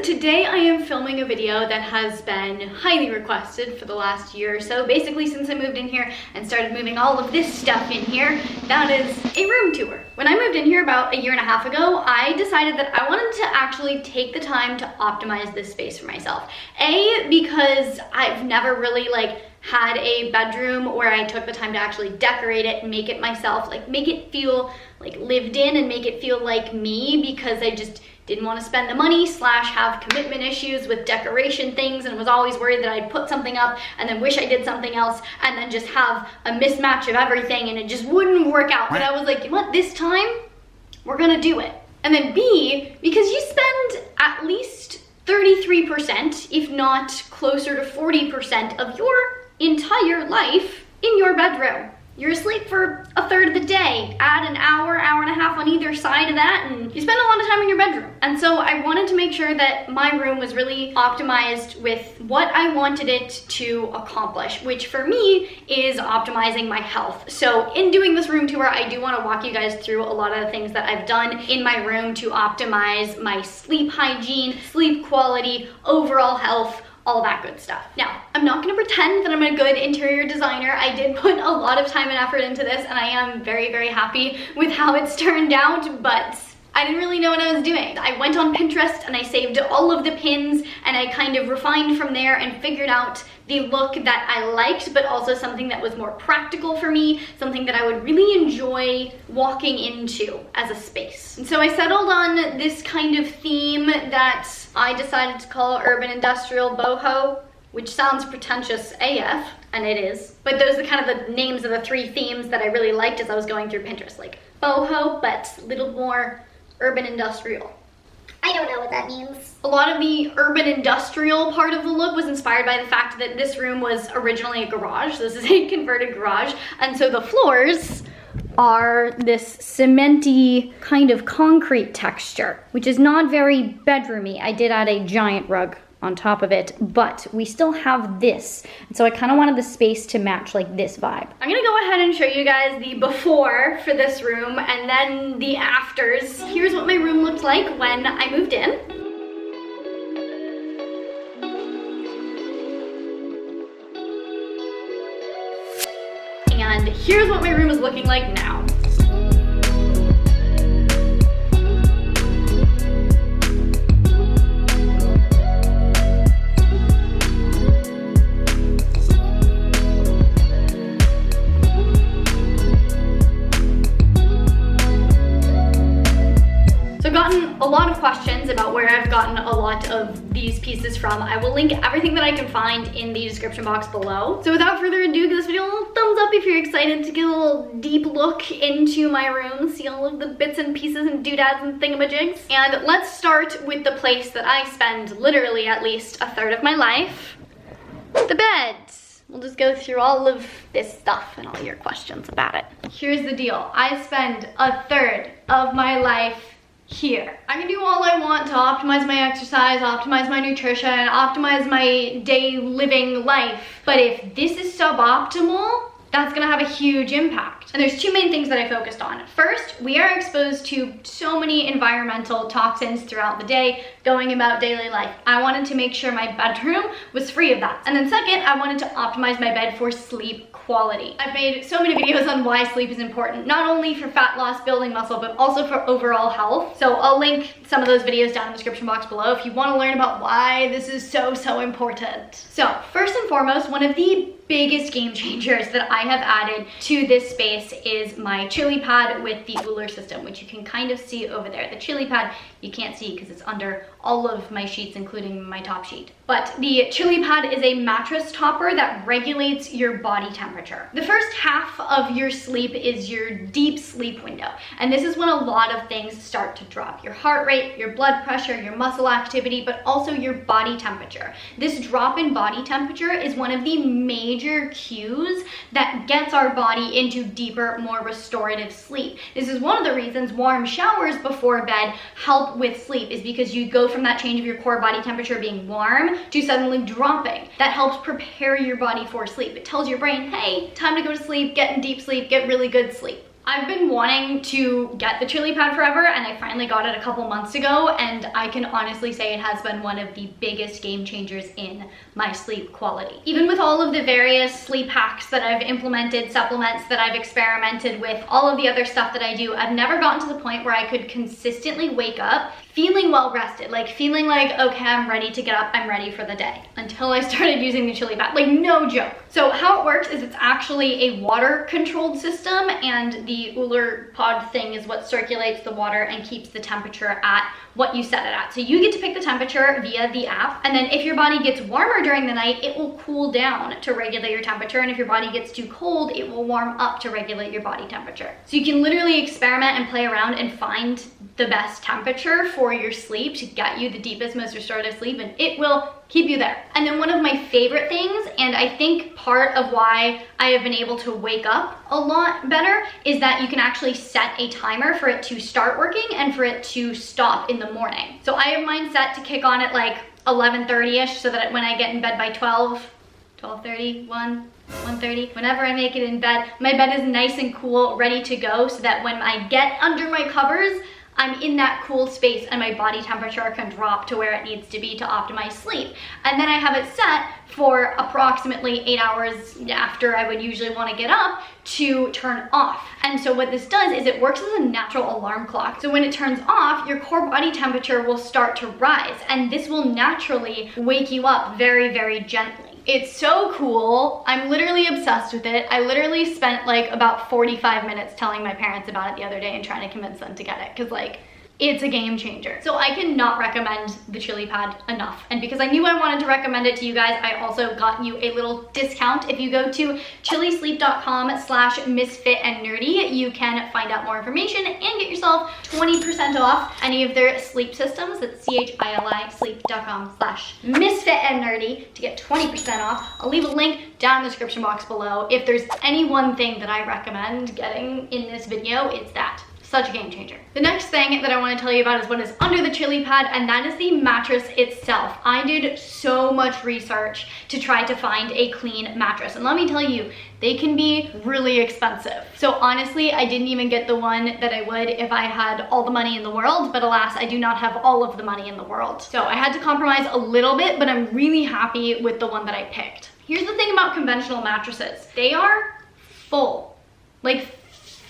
today I am filming a video that has been highly requested for the last year or so, basically since I moved in here and started moving all of this stuff in here. That is a room tour. When I moved in here about a year and a half ago, I decided that I wanted to actually take the time to optimize this space for myself. A, because I've never really had a bedroom where I took the time to actually decorate it and make it myself, make it feel lived in and make it feel like me, because I just didn't want to spend the money / have commitment issues with decoration things, and was always worried that I'd put something up and then wish I did something else and then just have a mismatch of everything and it just wouldn't work out. But I was like, you know what, this time we're gonna do it. And then B, because you spend at least 33%, if not closer to 40% of your entire life in your bedroom. You're asleep for a third of the day. Add an hour, hour and a half on either side of that, and you spend a lot of time in your bedroom. And so I wanted to make sure that my room was really optimized with what I wanted it to accomplish, which for me is optimizing my health. So in doing this room tour, I do want to walk you guys through a lot of the things that I've done in my room to optimize my sleep hygiene, sleep quality, overall health, all that good stuff. Now, I'm not gonna pretend that I'm a good interior designer. I did put a lot of time and effort into this, and I am very, very happy with how it's turned out, but I didn't really know what I was doing. I went on Pinterest and I saved all of the pins, and I kind of refined from there and figured out the look that I liked, but also something that was more practical for me, something that I would really enjoy walking into as a space. And so I settled on this kind of theme that I decided to call Urban Industrial Boho, which sounds pretentious AF, and it is. But those are kind of the names of the three themes that I really liked as I was going through Pinterest, like Boho, but a little more urban industrial. I don't know what that means. A lot of the urban industrial part of the look was inspired by the fact that this room was originally a garage. This is a converted garage. And so the floors are this cementy kind of concrete texture, which is not very bedroomy. I did add a giant rug on top of it, but we still have this. And so I kind of wanted the space to match this vibe. I'm gonna go ahead and show you guys the before for this room and then the afters. Here's what my room looked like when I moved in. And here's what my room is looking like now. Gotten a lot of questions about where I've gotten a lot of these pieces from. I will link everything that I can find in the description box below. So without further ado, give this video a little thumbs up if you're excited to get a little deep look into my room, see all of the bits and pieces and doodads and thingamajigs. And let's start with the place that I spend literally at least a third of my life, the bed. We'll just go through all of this stuff and all your questions about it. Here's the deal. I spend a third of my life here. I can do all I want to optimize my exercise, optimize my nutrition, optimize my day living life. But if this is suboptimal, that's gonna have a huge impact. And there's two main things that I focused on. First, we are exposed to so many environmental toxins throughout the day, going about daily life. I wanted to make sure my bedroom was free of that. And then second, I wanted to optimize my bed for sleep quality. I've made so many videos on why sleep is important, not only for fat loss, building muscle, but also for overall health. So I'll link some of those videos down in the description box below if you want to learn about why this is so important. So first and foremost, one of the biggest game changers that I have added to this space is my ChiliPad with the cooler system, which you can kind of see over there. The ChiliPad you can't see because it's under all of my sheets, including my top sheet. But the ChiliPad is a mattress topper that regulates your body temperature. The first half of your sleep is your deep sleep window. And this is when a lot of things start to drop. Your heart rate, your blood pressure, your muscle activity, but also your body temperature. This drop in body temperature is one of the major cues that gets our body into deeper, more restorative sleep. This is one of the reasons warm showers before bed help with sleep, is because you go from that change of your core body temperature being warm to suddenly dropping. That helps prepare your body for sleep. It tells your brain, hey, time to go to sleep, get in deep sleep, get really good sleep. I've been wanting to get the ChiliPad forever, and I finally got it a couple months ago, and I can honestly say it has been one of the biggest game changers in my sleep quality. Even with all of the various sleep hacks that I've implemented, supplements that I've experimented with, all of the other stuff that I do, I've never gotten to the point where I could consistently wake up feeling well rested, like feeling like, okay, I'm ready to get up, I'm ready for the day, until I started using the ChiliPad, like no joke. So how it works is it's actually a water controlled system, and the Uller pod thing is what circulates the water and keeps the temperature at what you set it at. So you get to pick the temperature via the app, and then if your body gets warmer during the night, it will cool down to regulate your temperature, and if your body gets too cold, it will warm up to regulate your body temperature. So you can literally experiment and play around and find the best temperature for your sleep to get you the deepest, most restorative sleep, and it will keep you there. And then one of my favorite things, and I think part of why I have been able to wake up a lot better, is that you can actually set a timer for it to start working and for it to stop in the morning. So I have mine set to kick on at like 11:30ish, so that when I get in bed by 12:30, 1:30, whenever I make it in bed, my bed is nice and cool, ready to go, so that when I get under my covers, I'm in that cool space and my body temperature can drop to where it needs to be to optimize sleep. And then I have it set for approximately 8 hours after I would usually want to get up to turn off. And so what this does is it works as a natural alarm clock. So when it turns off, your core body temperature will start to rise, and this will naturally wake you up very, very gently. It's so cool. I'm literally obsessed with it. I literally spent like about 45 minutes telling my parents about it the other day and trying to convince them to get it, because like, it's a game changer. So I cannot recommend the ChiliPad enough. And because I knew I wanted to recommend it to you guys, I also got you a little discount. If you go to chilisleep.com/MissFitAndNerdy, you can find out more information and get yourself 20% off any of their sleep systems. That's ChiliSleep.com/MissFitAndNerdy to get 20% off. I'll leave a link down in the description box below. If there's any one thing that I recommend getting in this video, it's that. Such a game changer. The next thing that I want to tell you about is what is under the ChiliPad, and that is the mattress itself. I did so much research to try to find a clean mattress, and let me tell you, they can be really expensive. So honestly, I didn't even get the one that I would if I had all the money in the world, but alas, I do not have all of the money in the world. So I had to compromise a little bit, but I'm really happy with the one that I picked. Here's the thing about conventional mattresses. They are full, like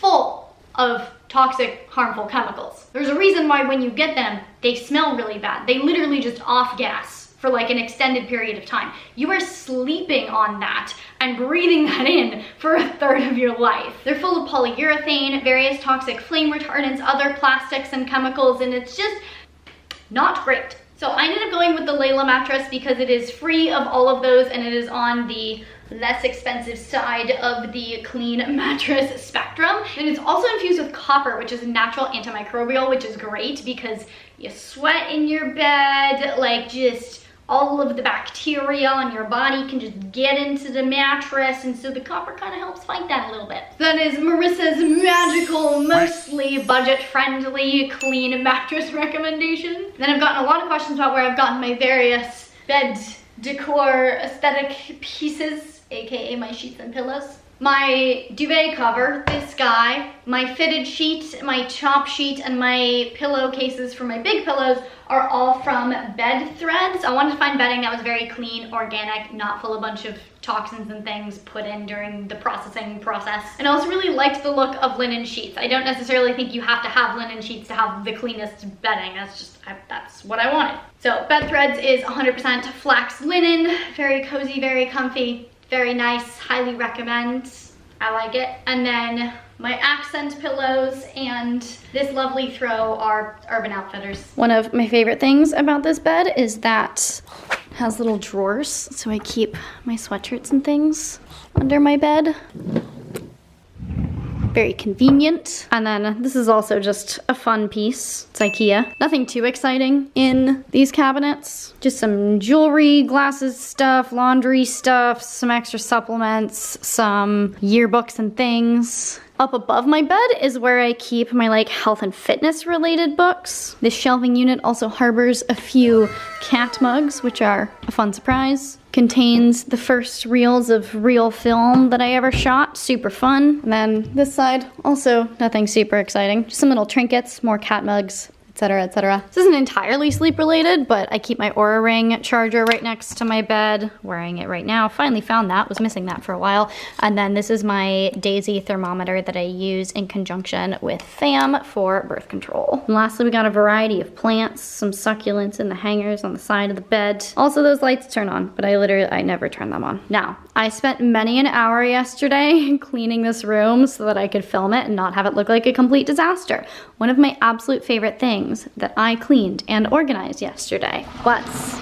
full of toxic, harmful chemicals. There's a reason why when you get them, they smell really bad. They literally just off gas for like an extended period of time. You are sleeping on that and breathing that in for a third of your life. They're full of polyurethane, various toxic flame retardants, other plastics and chemicals, and it's just not great. So I ended up going with the Layla mattress because it is free of all of those, and it is on the less expensive side of the clean mattress spectrum. And it's also infused with copper, which is a natural antimicrobial, which is great because you sweat in your bed, like just all of the bacteria on your body can just get into the mattress, and so the copper kind of helps fight that a little bit. So that is Marissa's magical, mostly budget-friendly, clean mattress recommendation. Then I've gotten a lot of questions about where I've gotten my various bed decor aesthetic pieces, aka my sheets and pillows. My duvet cover, this guy, my fitted sheet, my top sheet, and my pillowcases for my big pillows are all from Bed Threads. I wanted to find bedding that was very clean, organic, not full of a bunch of toxins and things put in during the processing process. And I also really liked the look of linen sheets. I don't necessarily think you have to have linen sheets to have the cleanest bedding. That's just, that's what I wanted. So Bed Threads is 100% flax linen, very cozy, very comfy. Very nice, highly recommend. I like it. And then my accent pillows and this lovely throw are Urban Outfitters. One of my favorite things about this bed is that it has little drawers, so I keep my sweatshirts and things under my bed. Very convenient. And then this is also just a fun piece. It's IKEA. Nothing too exciting in these cabinets. Just some jewelry, glasses stuff, laundry stuff, some extra supplements, some yearbooks and things. Up above my bed is where I keep my like health and fitness related books. This shelving unit also harbors a few cat mugs, which are a fun surprise. Contains the first reels of real film that I ever shot, super fun. And then this side, also nothing super exciting. Just some little trinkets, more cat mugs, etc., etc. This isn't entirely sleep related, but I keep my Oura Ring charger right next to my bed, wearing it right now. Finally found that, was missing that for a while. And then this is my Daisy thermometer that I use in conjunction with FAM for birth control. And lastly, we got a variety of plants, some succulents in the hangers on the side of the bed. Also, those lights turn on, but I never turn them on. Now, I spent many an hour yesterday cleaning this room so that I could film it and not have it look like a complete disaster. One of my absolute favorite things that I cleaned and organized yesterday was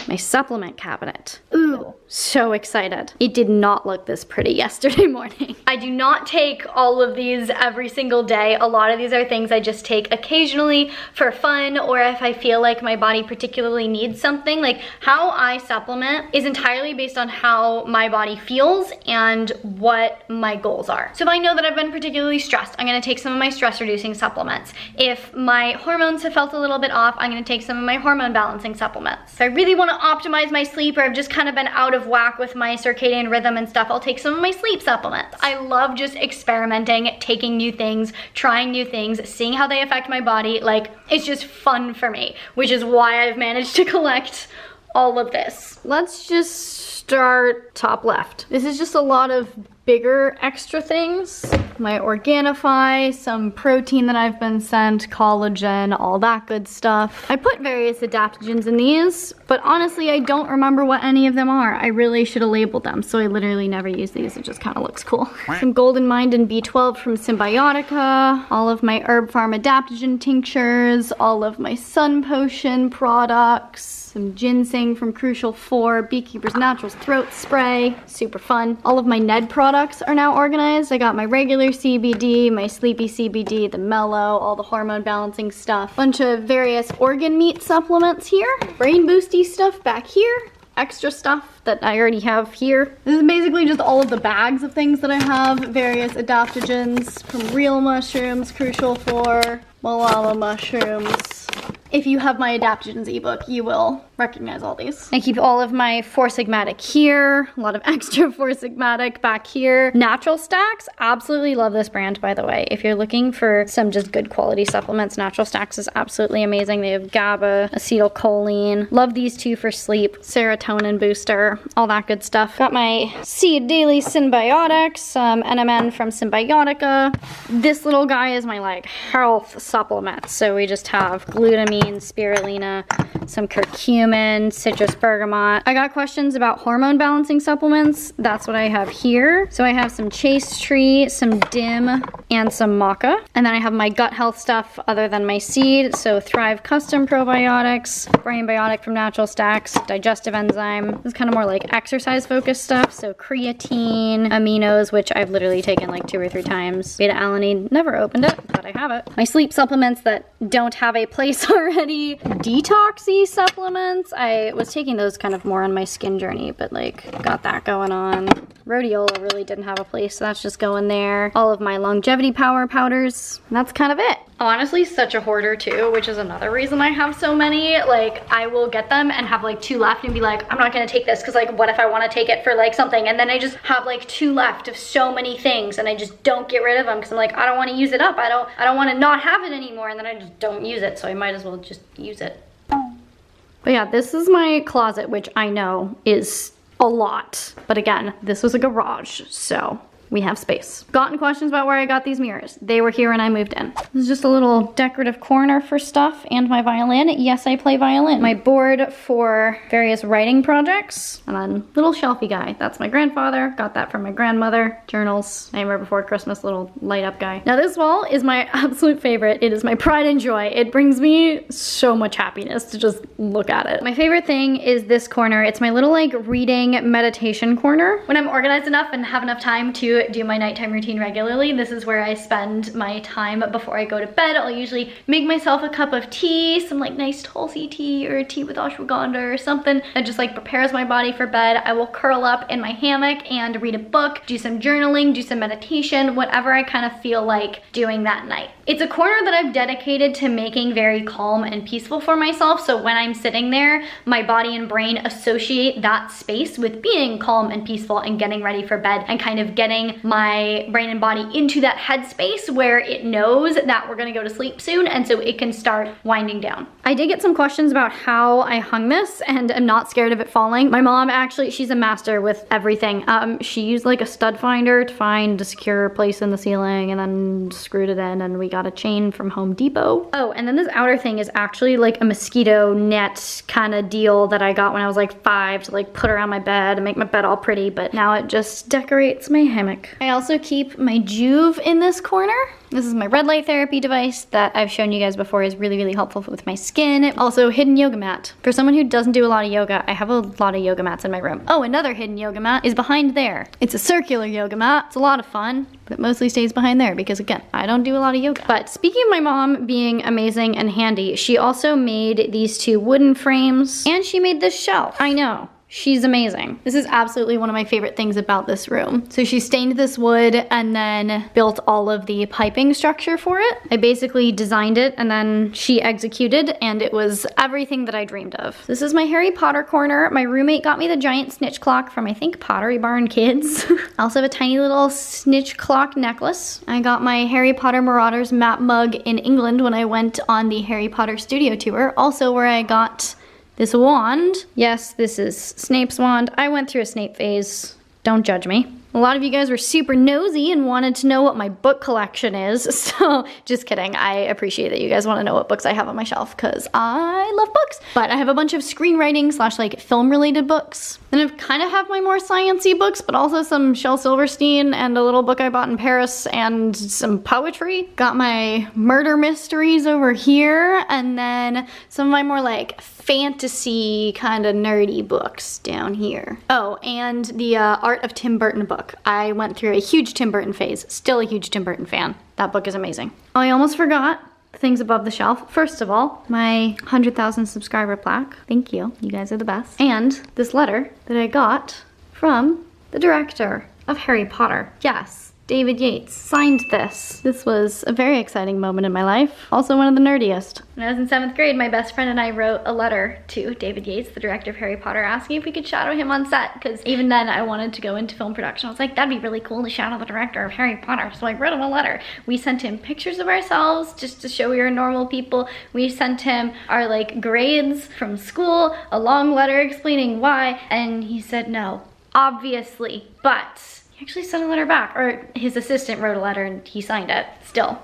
my supplement cabinet. Ooh, so excited. It did not look this pretty yesterday morning. I do not take all of these every single day. A lot of these are things I just take occasionally for fun, or if I feel like my body particularly needs something. Like how I supplement is entirely based on how my body feels and what my goals are. So if I know that I've been particularly stressed, I'm gonna take some of my stress reducing supplements. If my hormones have felt a little bit off, I'm gonna take some of my hormone balancing supplements. If I really wanna optimize my sleep, or I've just kind of been out of whack with my circadian rhythm and stuff, I'll take some of my sleep supplements. I love just experimenting, taking new things, trying new things, seeing how they affect my body. Like, it's just fun for me, which is why I've managed to collect all of this. Let's just start top left. This is just a lot of bigger extra things. My Organifi, some protein that I've been sent, collagen, all that good stuff. I put various adaptogens in these, but honestly, I don't remember what any of them are. I really should have labeled them, so I literally never use these. It just kind of looks cool. Some Golden Mind and B12 from Symbiotica, all of my Herb Farm adaptogen tinctures, all of my Sun Potion products, some ginseng from Crucial 4, Beekeeper's Naturals throat spray, super fun. All of my Ned products are now organized. I got my regular CBD, my sleepy CBD, the mellow, all the hormone balancing stuff. Bunch of various organ meat supplements here. Brain boosty stuff back here. Extra stuff that I already have here. This is basically just all of the bags of things that I have. Various adaptogens from Real Mushrooms, Crucial 4, Malala mushrooms. If you have my adaptogens ebook, you will recognize all these. I keep all of my 4-Sigmatic here, a lot of extra 4-Sigmatic back here. Natural Stacks, absolutely love this brand, by the way. If you're looking for some just good quality supplements, Natural Stacks is absolutely amazing. They have GABA, acetylcholine. Love these two for sleep, serotonin booster, all that good stuff. Got my Seed Daily Symbiotics, NMN from Symbiotica. This little guy is my like health supplement. So we just have glutamine, spirulina, some curcumin, citrus bergamot. I got questions about hormone balancing supplements. That's what I have here. So I have some Chase Tree, some DIM, and some Maca. And then I have my gut health stuff other than my seed. So Thrive Custom Probiotics, Brain Biotic from Natural Stacks, Digestive Enzyme. This is kind of more like exercise focused stuff. So creatine, aminos, which I've literally taken like 2 or 3 times. Beta alanine, never opened it, but I have it. My sleep supplements that don't have a place already. Detoxy supplements. I was taking those kind of more on my skin journey, but like got that going on. Rhodiola really didn't have a place, so that's just going there. All of my longevity power powders. And that's kind of it. Honestly, such a hoarder too, which is another reason I have so many. Like, I will get them and have like 2 left and be like, I'm not gonna take this because like, what if I want to take it for like something? And then I just have like 2 left of so many things and I just don't get rid of them because I'm like, I don't want to use it up. I don't want to not have it anymore, and then I just don't use it, so I might as well just use it. But yeah, this is my closet, which I know is a lot. But again, this was a garage, so we have space. Gotten questions about where I got these mirrors. They were here when I moved in. This is just a little decorative corner for stuff and my violin. Yes, I play violin. My board for various writing projects. And then little shelfie guy. That's my grandfather. Got that from my grandmother. Journals. Nightmare Before Christmas, little light up guy. Now this wall is my absolute favorite. It is my pride and joy. It brings me so much happiness to just look at it. My favorite thing is this corner. It's my little like reading meditation corner. When I'm organized enough and have enough time to to do my nighttime routine regularly. This is where I spend my time before I go to bed. I'll usually make myself a cup of tea, some like nice Tulsi tea or tea with ashwagandha or something that just like prepares my body for bed. I will curl up in my hammock and read a book, do some journaling, do some meditation, whatever I kind of feel like doing that night. It's a corner that I've dedicated to making very calm and peaceful for myself, so when I'm sitting there, my body and brain associate that space with being calm and peaceful and getting ready for bed and kind of getting my brain and body into that headspace where it knows that we're gonna go to sleep soon, and so it can start winding down. I did get some questions about how I hung this, and I'm not scared of it falling. My mom actually, she's a master with everything. She used like a stud finder to find a secure place in the ceiling and then screwed it in, and we got a chain from Home Depot. Oh, and then this outer thing is actually like a mosquito net kind of deal that I got when I was like 5 to like put around my bed and make my bed all pretty, but now it just decorates my hammock. I also keep my Juve in this corner. This is my red light therapy device that I've shown you guys before is really, really helpful with my skin. Also, hidden yoga mat. For someone who doesn't do a lot of yoga, I have a lot of yoga mats in my room. Oh, another hidden yoga mat is behind there. It's a circular yoga mat. It's a lot of fun, but it mostly stays behind there because, again, I don't do a lot of yoga. But speaking of my mom being amazing and handy, she also made these 2 wooden frames, and she made this shelf. I know. She's amazing. This is absolutely one of my favorite things about this room. So she stained this wood and then built all of the piping structure for it. I basically designed it and then she executed, and it was everything that I dreamed of. This is my Harry Potter corner. My roommate got me the giant snitch clock from, I think, Pottery Barn Kids. I also have a tiny little snitch clock necklace. I got my Harry Potter Marauders map mug in England when I went on the Harry Potter studio tour. Also where I got this wand. Yes, this is Snape's wand. I went through a Snape phase. Don't judge me. A lot of you guys were super nosy and wanted to know what my book collection is, so just kidding. I appreciate that you guys want to know what books I have on my shelf because I love books. But I have a bunch of screenwriting / like film related books. And I kind of have my more science-y books, but also some Shel Silverstein and a little book I bought in Paris and some poetry. Got my murder mysteries over here, and then some of my more like fantasy kind of nerdy books down here. Oh, and the Art of Tim Burton book. I went through a huge Tim Burton phase. Still a huge Tim Burton fan. That book is amazing. Oh, I almost forgot things above the shelf. First of all, my 100,000 subscriber plaque. Thank you. You guys are the best. And this letter that I got from the director of Harry Potter. Yes. David Yates signed this. This was a very exciting moment in my life. Also one of the nerdiest. When I was in 7th grade, my best friend and I wrote a letter to David Yates, the director of Harry Potter, asking if we could shadow him on set, because even then I wanted to go into film production. I was like, that'd be really cool to shadow the director of Harry Potter. So I wrote him a letter. We sent him pictures of ourselves just to show we were normal people. We sent him our like grades from school, a long letter explaining why, and he said no, obviously, but he actually sent a letter back, or his assistant wrote a letter and he signed it. Still,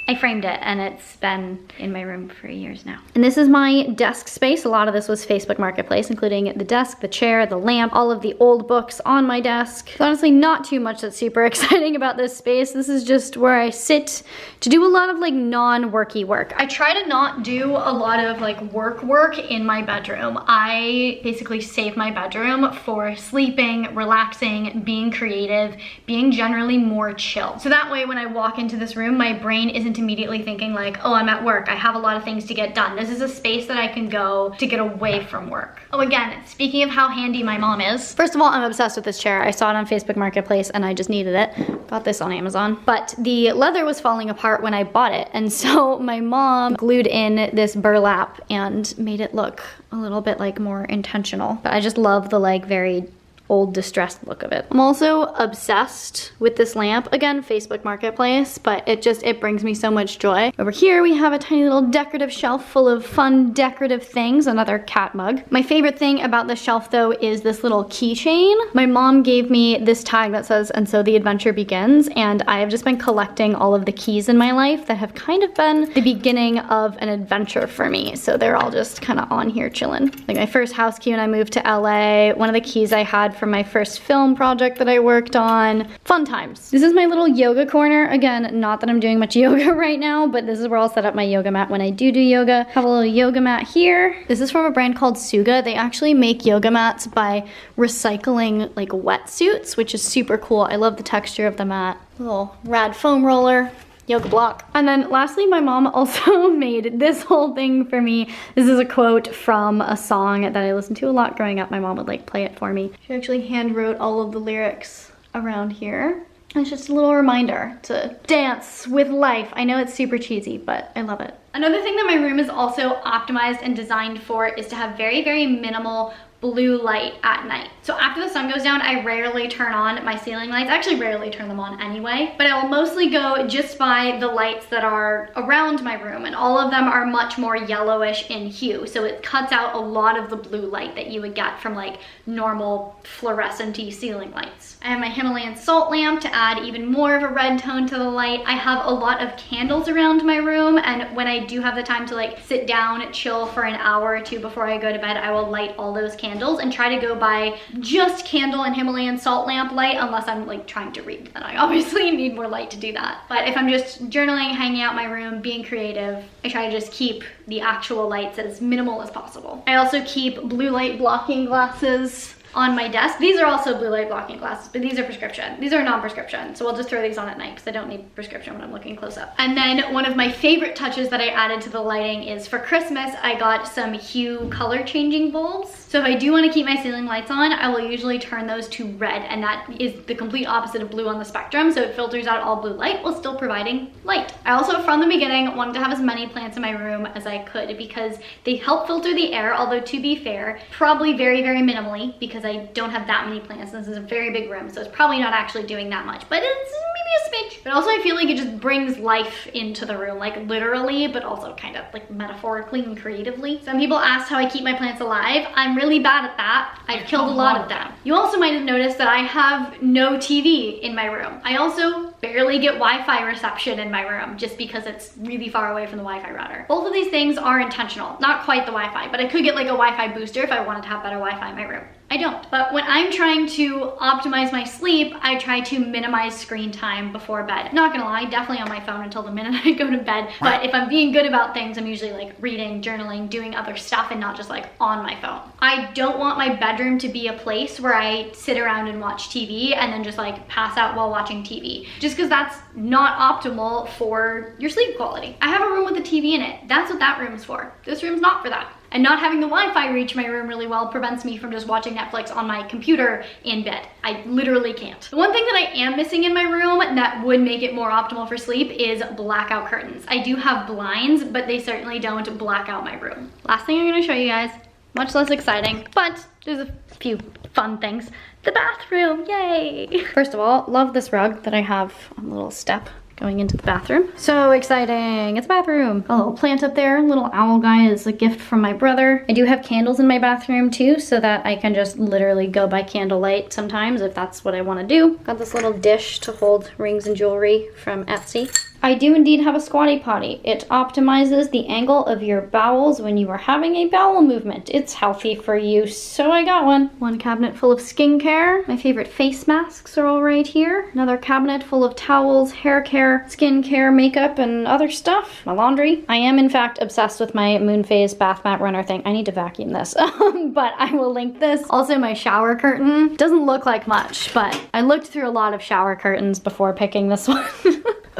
I framed it and it's been in my room for years now. And this is my desk space. A lot of this was Facebook Marketplace, including the desk, the chair, the lamp, all of the old books on my desk. There's honestly not too much that's super exciting about this space. This is just where I sit to do a lot of like non-worky work. I try to not do a lot of like work in my bedroom. I basically save my bedroom for sleeping, relaxing, being creative, being generally more chill. So that way when I walk into this room, my brain isn't immediately thinking like, oh, I'm at work, I have a lot of things to get done. This is a space that I can go to get away from work. Oh, again, speaking of how handy my mom is. First of all, I'm obsessed with this chair. I saw it on Facebook Marketplace and I just needed it. Got this on Amazon. But the leather was falling apart when I bought it, and so my mom glued in this burlap and made it look a little bit like more intentional. But I just love the like very old distressed look of it. I'm also obsessed with this lamp. Again, Facebook Marketplace, but it brings me so much joy. Over here we have a tiny little decorative shelf full of fun decorative things, another cat mug. My favorite thing about this shelf though is this little keychain. My mom gave me this tag that says, "And so the adventure begins," and I have just been collecting all of the keys in my life that have kind of been the beginning of an adventure for me. So they're all just kind of on here chilling. Like my first house key when I moved to LA, one of the keys I had from my first film project that I worked on. Fun times. This is my little yoga corner. Again, not that I'm doing much yoga right now, but this is where I'll set up my yoga mat when I do yoga. Have a little yoga mat here. This is from a brand called Suga. They actually make yoga mats by recycling like wetsuits, which is super cool. I love the texture of the mat. Little rad foam roller. Yoga block. And then lastly, my mom also made this whole thing for me. This is a quote from a song that I listened to a lot growing up. My mom would like play it for me. She actually hand wrote all of the lyrics around here. And it's just a little reminder to dance with life. I know it's super cheesy, but I love it. Another thing that my room is also optimized and designed for is to have very, very minimal blue light at night. So after the sun goes down, I rarely turn on my ceiling lights. I actually rarely turn them on anyway, but I will mostly go just by the lights that are around my room, and all of them are much more yellowish in hue. So it cuts out a lot of the blue light that you would get from like normal fluorescent-y ceiling lights. I have my Himalayan salt lamp to add even more of a red tone to the light. I have a lot of candles around my room, and when I do have the time to like sit down, chill for an hour or two before I go to bed, I will light all those candles and try to go by just candle and Himalayan salt lamp light, unless I'm like trying to read, then I obviously need more light to do that. But if I'm just journaling, hanging out in my room, being creative, I try to just keep the actual lights as minimal as possible. I also keep blue light blocking glasses on my desk. These are also blue light blocking glasses, but these are prescription. These are non-prescription, so we'll just throw these on at night because I don't need prescription when I'm looking close up. And then one of my favorite touches that I added to the lighting is for Christmas, I got some hue color changing bulbs. So if I do want to keep my ceiling lights on, I will usually turn those to red, and that is the complete opposite of blue on the spectrum, so it filters out all blue light while still providing light. I also, from the beginning, wanted to have as many plants in my room as I could because they help filter the air, although to be fair, probably very, very minimally because I don't have that many plants. This is a very big room, so it's probably not actually doing that much, but it's maybe a smidge. But also I feel like it just brings life into the room, like literally, but also kind of like metaphorically and creatively. Some people asked how I keep my plants alive. I'm really bad at that. I've killed a lot of them. You also might have noticed that I have no TV in my room. I also barely get Wi-Fi reception in my room just because it's really far away from the Wi-Fi router. Both of these things are intentional. Not quite the Wi-Fi, but I could get like a Wi-Fi booster if I wanted to have better Wi-Fi in my room. I don't. But when I'm trying to optimize my sleep, I try to minimize screen time before bed. Not gonna lie, definitely on my phone until the minute I go to bed. But if I'm being good about things, I'm usually like reading, journaling, doing other stuff, and not just like on my phone. I don't want my bedroom to be a place where I sit around and watch TV and then just like pass out while watching TV. Just because that's not optimal for your sleep quality. I have a room with a TV in it. That's what that room's for. This room's not for that. And not having the Wi-Fi reach my room really well prevents me from just watching Netflix on my computer in bed. I literally can't. The one thing that I am missing in my room that would make it more optimal for sleep is blackout curtains. I do have blinds, but they certainly don't black out my room. Last thing I'm gonna show you guys, much less exciting, but there's a few fun things. The bathroom, yay! First of all, love this rug that I have on a little step going into the bathroom. So exciting, it's a bathroom. A little plant up there, little owl guy is a gift from my brother. I do have candles in my bathroom too, so that I can just literally go by candlelight sometimes if that's what I wanna do. Got this little dish to hold rings and jewelry from Etsy. I do indeed have a squatty potty. It optimizes the angle of your bowels when you are having a bowel movement. It's healthy for you, so I got one. One cabinet full of skincare. My favorite face masks are all right here. Another cabinet full of towels, hair care, skincare, makeup, and other stuff. My laundry. I am in fact obsessed with my Moonphase bath mat runner thing. I need to vacuum this, but I will link this. Also my shower curtain. Doesn't look like much, but I looked through a lot of shower curtains before picking this one.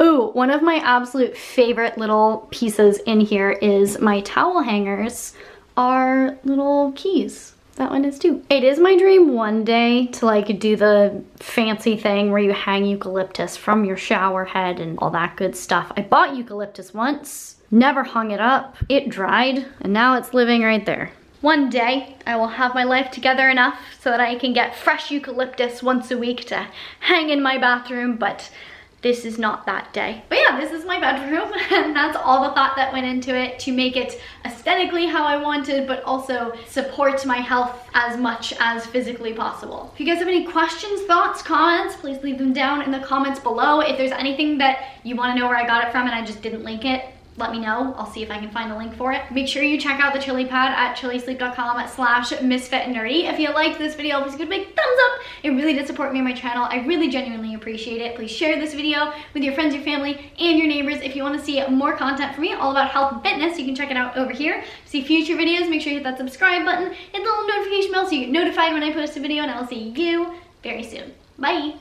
Ooh, one of my absolute favorite little pieces in here is my towel hangers are little keys. That one is too. It is my dream one day to like do the fancy thing where you hang eucalyptus from your shower head and all that good stuff. I bought eucalyptus once, never hung it up. It dried and now it's living right there. One day, I will have my life together enough so that I can get fresh eucalyptus once a week to hang in my bathroom, but this is not that day. But yeah, this is my bedroom, and that's all the thought that went into it to make it aesthetically how I wanted, but also support my health as much as physically possible. If you guys have any questions, thoughts, comments, please leave them down in the comments below. If there's anything that you want to know where I got it from and I just didn't link it, let me know. I'll see if I can find a link for it. Make sure you check out the ChiliPad at chilisleep.com/MissFitAndNerdy. If you liked this video, please give it a big thumbs up. It really does support me and my channel. I really genuinely appreciate it. Please share this video with your friends, your family, and your neighbors. If you want to see more content from me all about health and fitness, you can check it out over here. To see future videos, make sure you hit that subscribe button, hit the little notification bell so you get notified when I post a video, and I'll see you very soon. Bye!